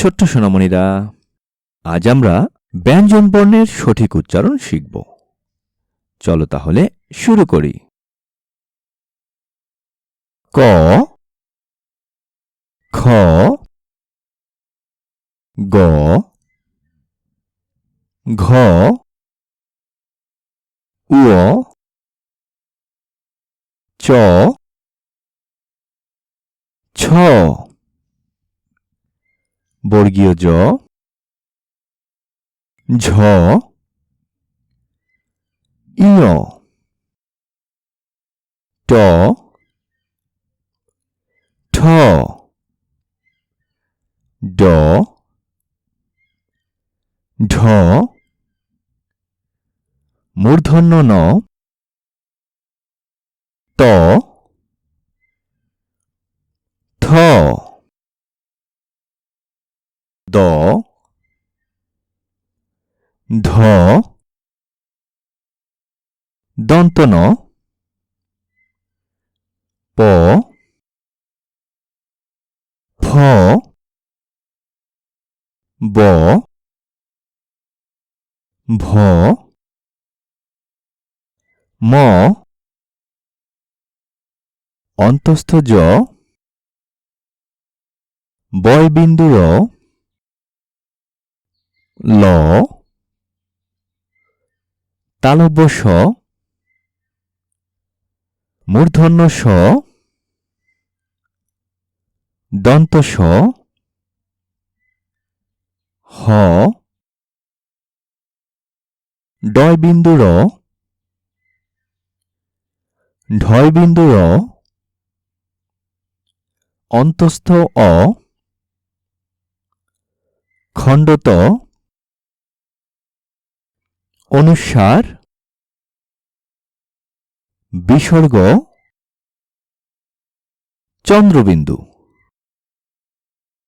ছোট্ট সোনামণিরা, আজ আমরা ব্যঞ্জন বর্ণের সঠিক উচ্চারণ শিখব। চলো তাহলে শুরু করি। ক, খ, গ, ঘ, উ, চ, ছ, বর্গীয় জ, ঝ, ইয়, ট, ঠ, ড, ঢ, মূর্ধন্য ন, ত, থ, দ, ধ, দন্ত ন, প, ফ, ব, ভ, ম, অন্তস্থ জ, বয়বিন্দু র, ল, তালব্য স, মূর্ধন্য স, দন্ত স, হ, ডয়বিন্দু র, ঢয়বিন্দু র, অন্তস্থ অ, খণ্ডত, অনুস্বার, বিসর্গ, চন্দ্রবিন্দু।